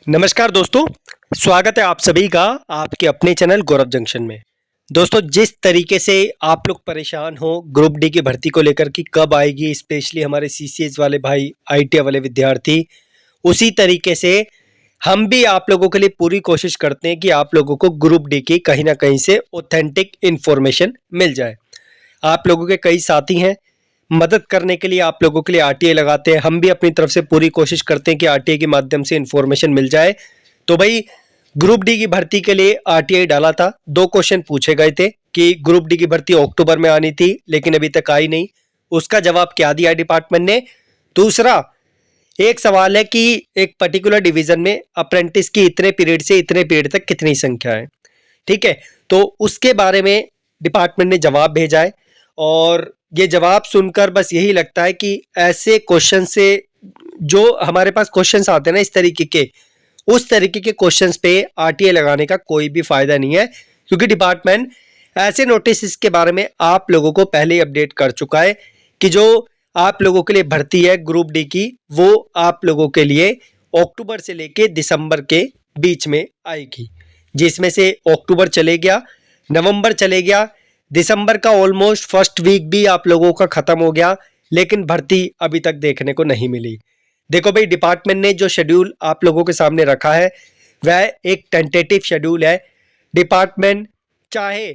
नमस्कार दोस्तों, स्वागत है आप सभी का आपके अपने चैनल गौरव जंक्शन में। दोस्तों, जिस तरीके से आप लोग परेशान हो ग्रुप डी की भर्ती को लेकर कि कब आएगी, स्पेशली हमारे सीसीएस वाले भाई, आईटीआई वाले विद्यार्थी, उसी तरीके से हम भी आप लोगों के लिए पूरी कोशिश करते हैं कि आप लोगों को ग्रुप डी की कहीं ना कहीं से ऑथेंटिक इन्फॉर्मेशन मिल जाए। आप लोगों के कई साथी हैं, मदद करने के लिए आप लोगों के लिए आरटीआई लगाते हैं। हम भी अपनी तरफ से पूरी कोशिश करते हैं कि आरटीआई के माध्यम से इन्फॉर्मेशन मिल जाए। तो भाई, ग्रुप डी की भर्ती के लिए आरटीआई डाला था। 2 क्वेश्चन पूछे गए थे कि ग्रुप डी की भर्ती अक्टूबर में आनी थी लेकिन अभी तक आई नहीं। उसका जवाब क्या दिया डिपार्टमेंट ने? दूसरा एक सवाल है कि एक पर्टिकुलर डिवीजन में अप्रेंटिस की इतने पीरियड से इतने पीरियड तक कितनी संख्या है। ठीक है, तो उसके बारे में डिपार्टमेंट ने जवाब भेजा है। और ये जवाब सुनकर बस यही लगता है कि ऐसे क्वेश्चन से जो हमारे पास क्वेश्चंस आते हैं ना इस तरीके के, उस तरीके के क्वेश्चंस पे आरटीआई लगाने का कोई भी फायदा नहीं है, क्योंकि डिपार्टमेंट ऐसे नोटिस के बारे में आप लोगों को पहले ही अपडेट कर चुका है कि जो आप लोगों के लिए भर्ती है ग्रुप डी की, वो आप लोगों के लिए अक्टूबर से लेके दिसंबर के बीच में आएगी। जिसमें से अक्टूबर चले गया, नवंबर चले गया, दिसंबर का ऑलमोस्ट फर्स्ट वीक भी आप लोगों का खत्म हो गया, लेकिन भर्ती अभी तक देखने को नहीं मिली। देखो भाई, डिपार्टमेंट ने जो शेड्यूल आप लोगों के सामने रखा है वह एक टेंटेटिव शेड्यूल है। डिपार्टमेंट चाहे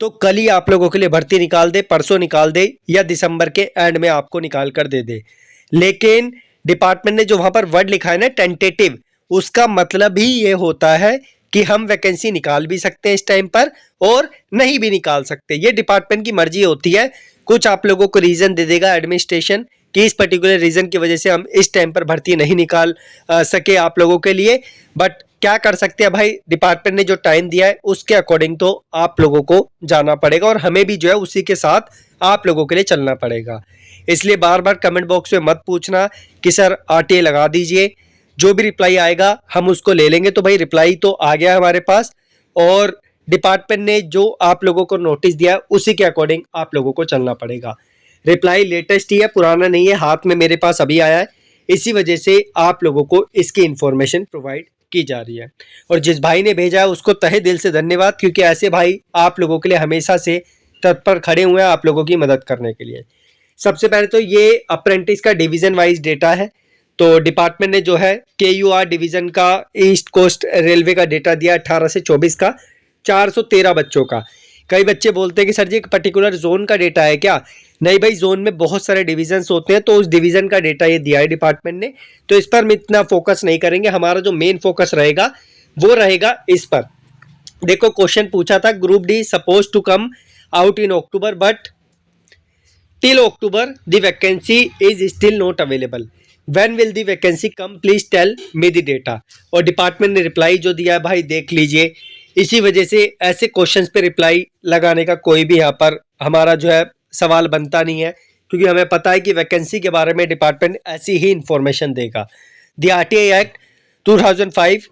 तो कल ही आप लोगों के लिए भर्ती निकाल दे, परसों निकाल दे, या दिसंबर के एंड में आपको निकाल कर दे दे। लेकिन डिपार्टमेंट ने जो वहां पर वर्ड लिखा है ना टेंटेटिव, उसका मतलब ही ये होता है कि हम वैकेंसी निकाल भी सकते हैं इस टाइम पर और नहीं भी निकाल सकते। ये डिपार्टमेंट की मर्जी होती है। कुछ आप लोगों को रीजन दे देगा एडमिनिस्ट्रेशन कि इस पर्टिकुलर रीजन की वजह से हम इस टाइम पर भर्ती नहीं निकाल सके आप लोगों के लिए। बट क्या कर सकते हैं भाई, डिपार्टमेंट ने जो टाइम दिया है उसके अकॉर्डिंग तो आप लोगों को जाना पड़ेगा और हमें भी जो है उसी के साथ आप लोगों के लिए चलना पड़ेगा। इसलिए बार बार कमेंट बॉक्स में मत पूछना कि सर आरटीआई लगा दीजिए। जो भी रिप्लाई आएगा हम उसको ले लेंगे। तो भाई, रिप्लाई तो आ गया हमारे पास और डिपार्टमेंट ने जो आप लोगों को नोटिस दिया उसी के अकॉर्डिंग आप लोगों को चलना पड़ेगा। रिप्लाई लेटेस्ट ही है, पुराना नहीं है, हाथ में मेरे पास अभी आया है। इसी वजह से आप लोगों को इसकी इंफॉर्मेशन प्रोवाइड की जा रही है। और जिस भाई ने भेजा है उसको तहे दिल से धन्यवाद, क्योंकि ऐसे भाई आप लोगों के लिए हमेशा से तत्पर खड़े हुए हैं आप लोगों की मदद करने के लिए। सबसे पहले तो ये अप्रेंटिस का डिवीजन वाइज डेटा है। तो डिपार्टमेंट ने जो है केयूआर डिवीजन का ईस्ट कोस्ट रेलवे का डेटा दिया 18 से 24 का, 413 बच्चों का। कई बच्चे बोलते हैं कि सर जी एक पर्टिकुलर जोन का डेटा है क्या? नहीं भाई, जोन में बहुत सारे डिवीजन्स होते हैं, तो उस डिवीजन का डेटा ये दिया है डिपार्टमेंट ने। तो इस पर हम इतना फोकस नहीं करेंगे, हमारा जो मेन फोकस रहेगा वो रहेगा इस पर। देखो, क्वेश्चन पूछा था group D suppose to come out in October but till October the vacancy is still not available. When will the vacancy come, please tell me the data. और डिपार्टमेंट ने रिप्लाई जो दिया है भाई देख लीजिए। इसी वजह से ऐसे क्वेश्चंस पे रिप्लाई लगाने का कोई भी यहाँ पर हमारा जो है सवाल बनता नहीं है, क्योंकि हमें पता है कि वैकेंसी के बारे में डिपार्टमेंट ऐसी ही इंफॉर्मेशन देगा। द आरटीआई एक्ट 2005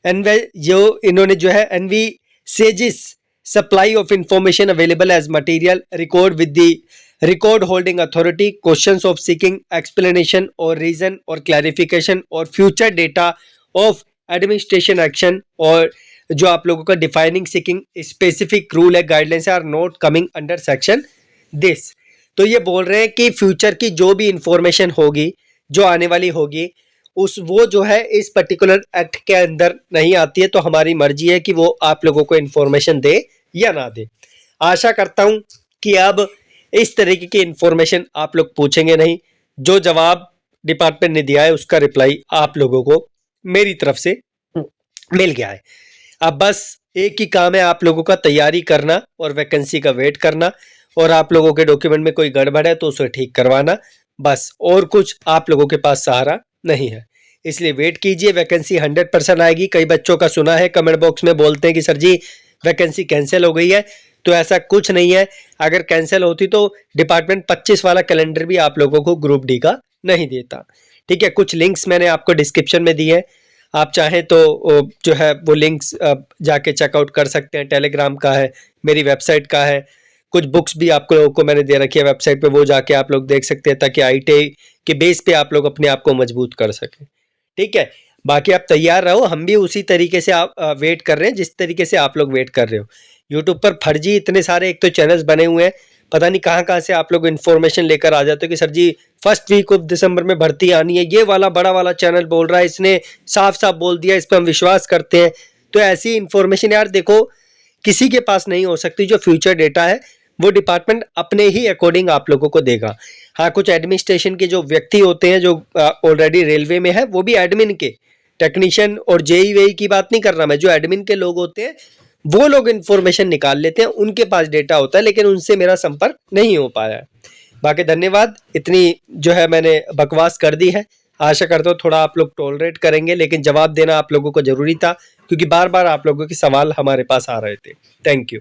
एनवे जो इन्होंने जो है envisages supply of information available as material record with the record holding authority, questions of seeking explanation और रीजन और क्लैरिफिकेशन और future data of administration action, और जो आप लोगों का डिफाइनिंग सीकिंग स्पेसिफिक रूल है guidelines are not coming under section this. तो ये बोल रहे हैं कि फ्यूचर की जो भी इंफॉर्मेशन होगी, जो आने वाली होगी, उस वो जो है इस पर्टिकुलर एक्ट के अंदर नहीं आती है। तो हमारी मर्जी है कि वो आप लोगों को इंफॉर्मेशन दे या ना दे। आशा करता हूं कि अब इस तरीके की इंफॉर्मेशन आप लोग पूछेंगे नहीं। जो जवाब डिपार्टमेंट ने दिया है उसका रिप्लाई आप लोगों को मेरी तरफ से मिल गया है। अब बस एक ही काम है आप लोगों का, तैयारी करना और वैकेंसी का वेट करना, और आप लोगों के डॉक्यूमेंट में कोई गड़बड़ है तो उसे ठीक करवाना। बस और कुछ आप लोगों के पास सहारा नहीं है। इसलिए वेट कीजिए, वैकेंसी 100% आएगी। कई बच्चों का सुना है कमेंट बॉक्स में बोलते हैं कि सर जी वैकेंसी कैंसिल हो गई है, तो ऐसा कुछ नहीं है। अगर कैंसिल होती तो डिपार्टमेंट 25 वाला कैलेंडर भी आप लोगों को ग्रुप डी का नहीं देता। ठीक है, कुछ लिंक्स मैंने आपको डिस्क्रिप्शन में दिए हैं, आप चाहें तो जो है वो लिंक्स जाके चेकआउट कर सकते हैं। टेलीग्राम का है, मेरी वेबसाइट का है, कुछ बुक्स भी आप लोगों को मैंने दे रखी है वेबसाइट पे, वो जाके आप लोग देख सकते हैं ताकि आईटीआई के बेस पे आप लोग अपने आप को मजबूत कर सकें। ठीक है, बाकी आप तैयार रहो, हम भी उसी तरीके से आप वेट कर रहे हैं जिस तरीके से आप लोग वेट कर रहे हो। यूट्यूब पर फर्जी इतने सारे एक तो चैनल्स बने हुए हैं, पता नहीं कहाँ-कहाँ से आप लोग इन्फॉर्मेशन लेकर आ जाते हो कि sir ji first week of December में भर्ती आनी है, ये वाला बड़ा वाला चैनल बोल रहा है, इसने साफ-साफ बोल दिया, इस पे हम विश्वास करते हैं। तो ऐसी इन्फॉर्मेशन यार देखो किसी के पास नहीं हो सकती। जो फ्यूचर डेटा है वो डिपार्टमेंट अपने ही अकॉर्डिंग आप लोगों को देगा। हाँ, कुछ एडमिनिस्ट्रेशन के जो व्यक्ति होते हैं जो ऑलरेडी रेलवे में है, वो भी एडमिन के, टेक्नीशियन और जेई वेई की बात नहीं कर रहा मैं, जो एडमिन के लोग होते हैं वो लोग इन्फॉर्मेशन निकाल लेते हैं, उनके पास डेटा होता है, लेकिन उनसे मेरा संपर्क नहीं हो पाया है। बाकी धन्यवाद, इतनी जो है मैंने बकवास कर दी है। आशा करता हूँ थोड़ा आप लोग टॉलरेट करेंगे, लेकिन जवाब देना आप लोगों को जरूरी था क्योंकि बार बार आप लोगों के सवाल हमारे पास आ रहे थे। Thank you.